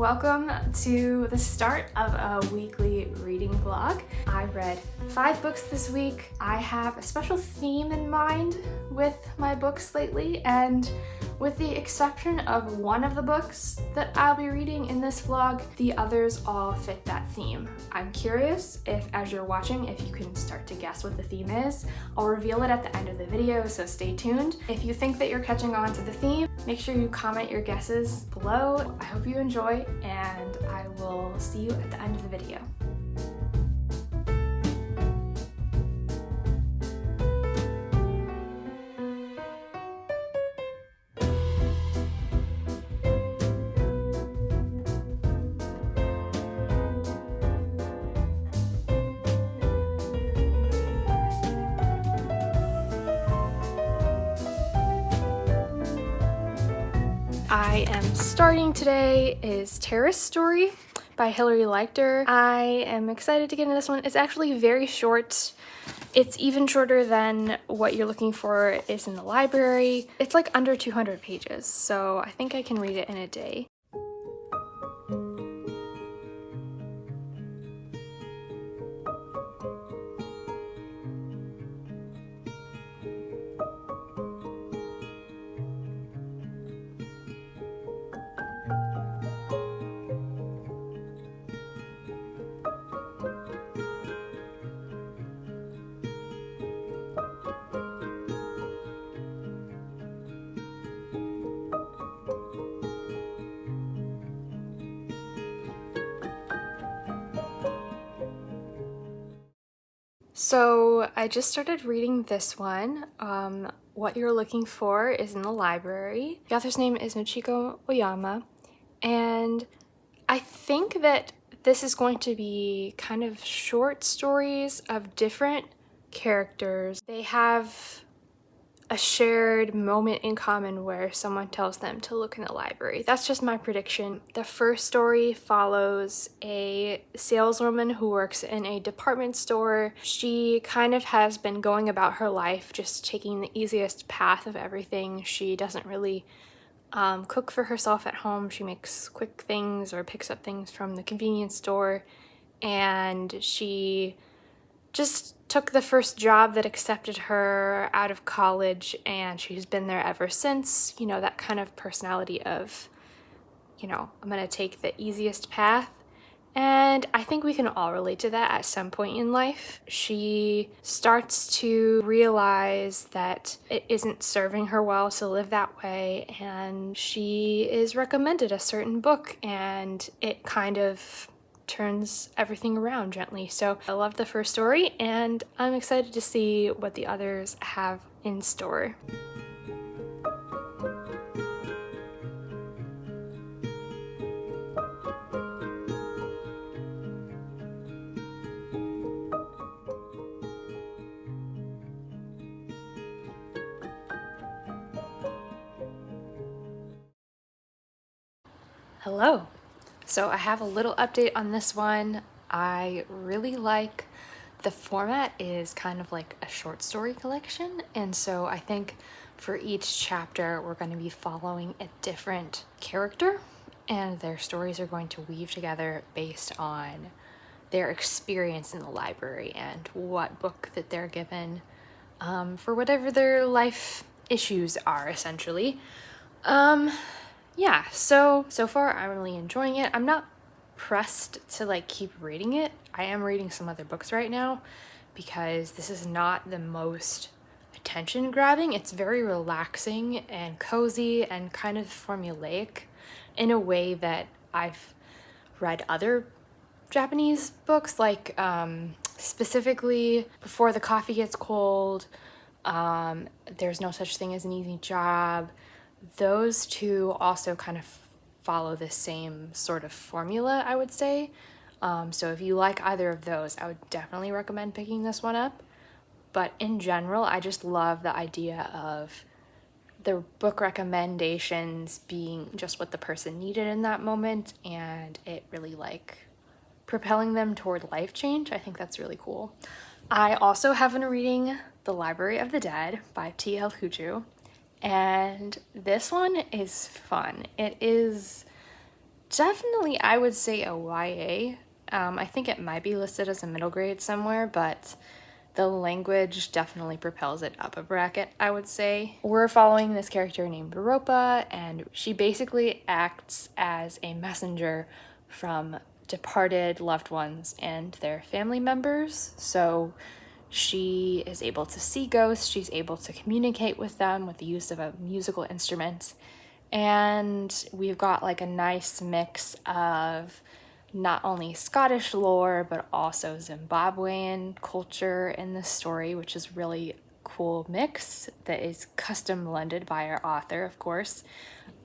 welcome to the start of a weekly reading vlog. I read 5 books this week. I have a special theme in mind with my books lately, and with the exception of one of the books that I'll be reading in this vlog, the others all fit that theme. I'm curious if, as you're watching, if you can start to guess what the theme is. I'll reveal it at the end of the video, so stay tuned. If you think that you're catching on to the theme, make sure you comment your guesses below. I hope you enjoy, and I will see you at the end of the video. I am starting today is Terrace Story by Hilary Leichter. I am excited to get into this one. It's actually very short. It's even shorter than what you're looking for is in the library. It's like under 200 pages, so I think I can read it in a day. So I just started reading this one. What You're Looking For is in the library. The author's name is Michiko Aoyama, and I think that this is going to be kind of short stories of different characters. They have a shared moment in common where someone tells them to look in the library. That's just my prediction. The first story follows a saleswoman who works in a department store. She kind of has been going about her life just taking the easiest path of everything. She doesn't really cook for herself at home. She makes quick things or picks up things from the convenience store, and she just took the first job that accepted her out of college, and she's been there ever since. You know, that kind of personality of, you know, I'm gonna take the easiest path. And I think we can all relate to that at some point in life. She starts to realize that it isn't serving her well to live that way, and she is recommended a certain book, and it kind of turns everything around gently. So I love the first story, and I'm excited to see what the others have in store. Hello. So I have a little update on this one. I really like the format is kind of like a short story collection, and so I think for each chapter we're going to be following a different character, and their stories are going to weave together based on their experience in the library and what book that they're given for whatever their life issues are, essentially. Yeah, so far I'm really enjoying it. I'm not pressed to like keep reading it. I am reading some other books right now because this is not the most attention grabbing. It's very relaxing and cozy and kind of formulaic in a way that I've read other Japanese books, like specifically Before the Coffee Gets Cold, There's No Such Thing as an Easy Job. Those two also kind of follow the same sort of formula, I would say. So if you like either of those, I would definitely recommend picking this one up. But in general, I just love the idea of the book recommendations being just what the person needed in that moment, and it really like propelling them toward life change. I think that's really cool. I also have been reading The Library of the Dead by T.L. Huchu. And this one is fun. It is definitely, I would say a YA. I think it might be listed as a middle grade somewhere, but the language definitely propels it up a bracket, I would say. We're following this character named Europa, and she basically acts as a messenger from departed loved ones and their family members. So she is able to see ghosts, she's able to communicate with them with the use of a musical instrument. And we've got like a nice mix of not only Scottish lore, but also Zimbabwean culture in this story, which is really cool mix that is custom blended by our author, of course.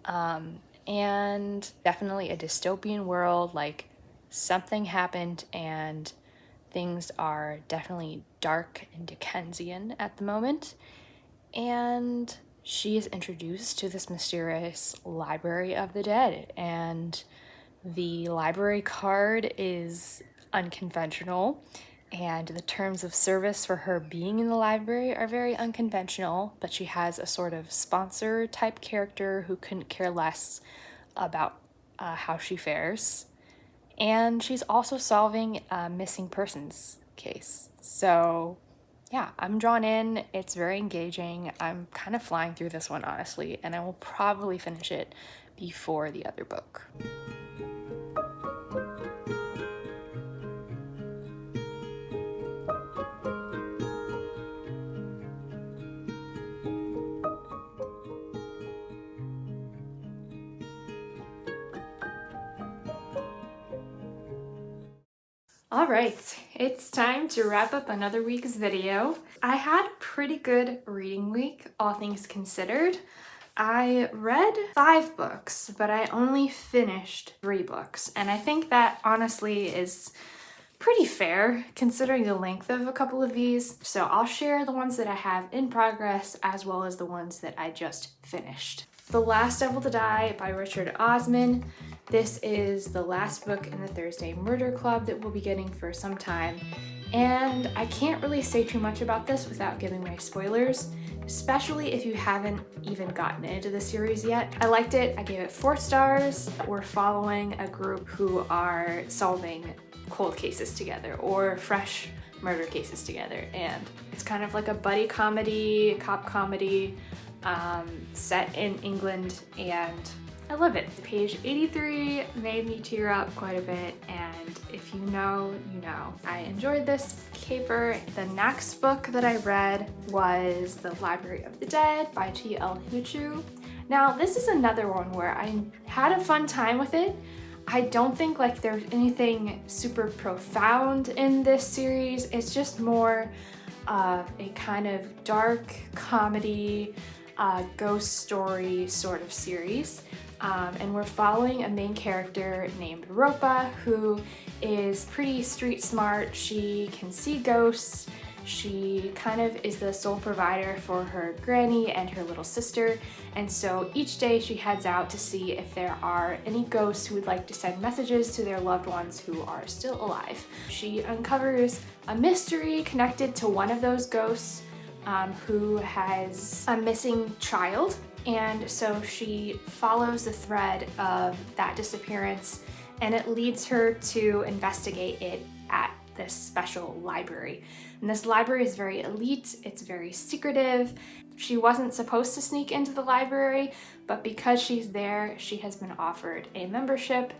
And definitely a dystopian world, like something happened and things are definitely dark and Dickensian at the moment. And she is introduced to this mysterious library of the dead, and the library card is unconventional, and the terms of service for her being in the library are very unconventional, but she has a sort of sponsor type character who couldn't care less about how she fares. And she's also solving a missing persons case. So yeah, I'm drawn in. It's very engaging. I'm kind of flying through this one, honestly, and I will probably finish it before the other book. All right, it's time to wrap up another week's video. I had a pretty good reading week, all things considered. I read 5 books, but I only finished 3 books, and I think that honestly is pretty fair considering the length of a couple of these. So I'll share the ones that I have in progress as well as the ones that I just finished. The Last Devil to Die by Richard Osman. This is the last book in the Thursday Murder Club that we'll be getting for some time. And I can't really say too much about this without giving my spoilers, especially if you haven't even gotten into the series yet. I liked it. I gave it 4 stars. We're following a group who are solving cold cases together or fresh murder cases together. And it's kind of like a buddy comedy, cop comedy, set in England, and I love it. Page 83 made me tear up quite a bit, and if you know, you know. I enjoyed this caper. The next book that I read was The Library of the Dead by T.L. Huchu. Now, this is another one where I had a fun time with it. I don't think like there's anything super profound in this series. It's just more of a kind of dark comedy, ghost story sort of series. And we're following a main character named Europa, who is pretty street smart. She can see ghosts. She kind of is the sole provider for her granny and her little sister. And so each day she heads out to see if there are any ghosts who would like to send messages to their loved ones who are still alive. She uncovers a mystery connected to one of those ghosts who has a missing child. And so she follows the thread of that disappearance, and it leads her to investigate it at this special library. And this library is very elite, it's very secretive. She wasn't supposed to sneak into the library, but because she's there, she has been offered a membership,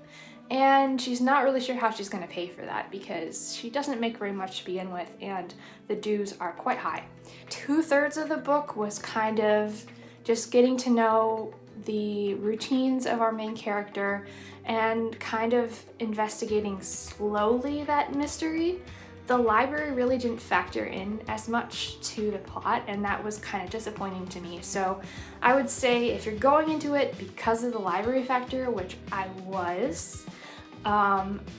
and she's not really sure how she's gonna pay for that because she doesn't make very much to begin with, and the dues are quite high. 2/3 of the book was kind of just getting to know the routines of our main character and kind of investigating slowly that mystery. The library really didn't factor in as much to the plot, and that was kind of disappointing to me. So I would say if you're going into it because of the library factor, which I was,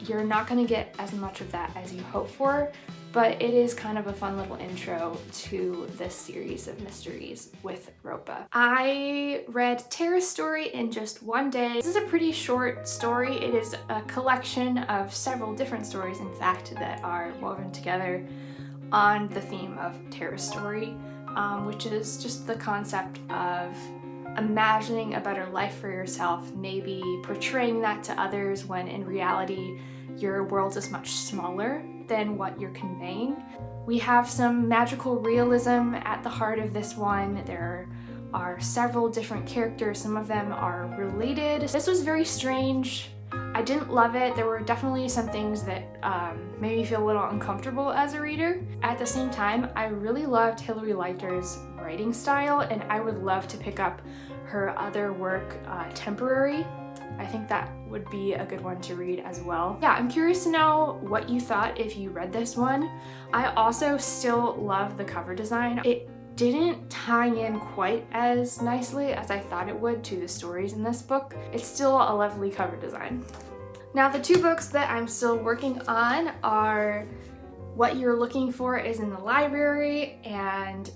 you're not going to get as much of that as you hope for, but it is kind of a fun little intro to this series of mysteries with Ropa. I read Terrace Story in just one day. This is a pretty short story. It is a collection of several different stories, in fact, that are woven together on the theme of Terrace Story, which is just the concept of imagining a better life for yourself, maybe portraying that to others when in reality your world is much smaller than what you're conveying. We have some magical realism at the heart of this one. There are several different characters, some of them are related. This was very strange. I didn't love it. There were definitely some things that made me feel a little uncomfortable as a reader. At the same time, I really loved Hilary Leichter's writing style, and I would love to pick up her other work, Temporary. I think that would be a good one to read as well. Yeah, I'm curious to know what you thought if you read this one. I also still love the cover design. It didn't tie in quite as nicely as I thought it would to the stories in this book. It's still a lovely cover design. Now, the two books that I'm still working on are What You're Looking For Is in the Library and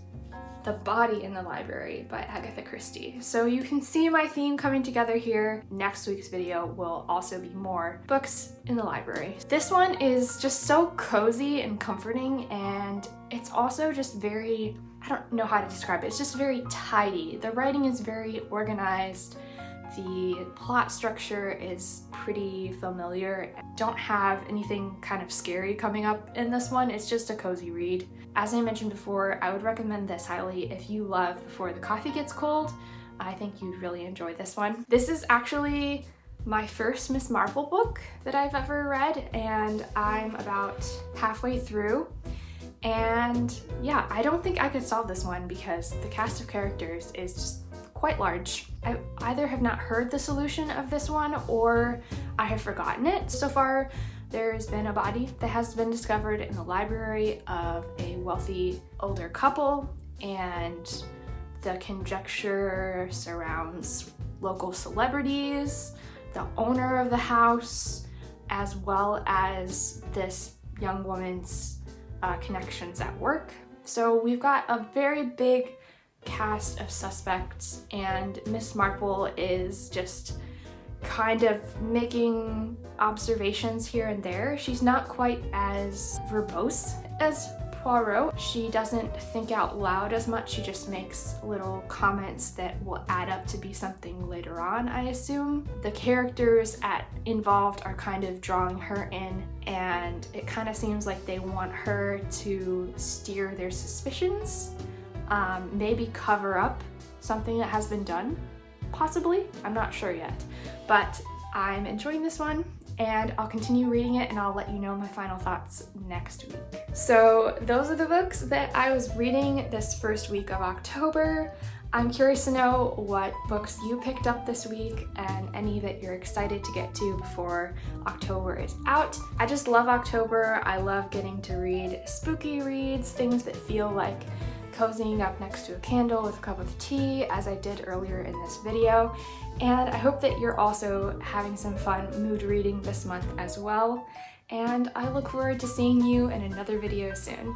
The Body in the Library by Agatha Christie. So you can see my theme coming together here. Next week's video will also be more books in the library. This one is just so cozy and comforting, and it's also just very, I don't know how to describe it, it's just very tidy. The writing is very organized. The plot structure is pretty familiar. I don't have anything kind of scary coming up in this one. It's just a cozy read. As I mentioned before, I would recommend this highly if you love Before the Coffee Gets Cold. I think you'd really enjoy this one. This is actually my first Miss Marple book that I've ever read, and I'm about halfway through. And yeah, I don't think I could solve this one because the cast of characters is just quite large. I either have not heard the solution of this one or I have forgotten it. So far, there's been a body that has been discovered in the library of a wealthy older couple, and the conjecture surrounds local celebrities, the owner of the house, as well as this young woman's connections at work. So we've got a very big cast of suspects, and Miss Marple is just kind of making observations here and there. She's not quite as verbose as Poirot. She doesn't think out loud as much. She just makes little comments that will add up to be something later on, I assume. The characters involved are kind of drawing her in, and it kind of seems like they want her to steer their suspicions. Maybe cover up something that has been done, possibly. I'm not sure yet, but I'm enjoying this one, and I'll continue reading it and I'll let you know my final thoughts next week. So those are the books that I was reading this first week of October. I'm curious to know what books you picked up this week and any that you're excited to get to before October is out. I just love October. I love getting to read spooky reads, things that feel like cozying up next to a candle with a cup of tea, as I did earlier in this video. And I hope that you're also having some fun mood reading this month as well. And I look forward to seeing you in another video soon.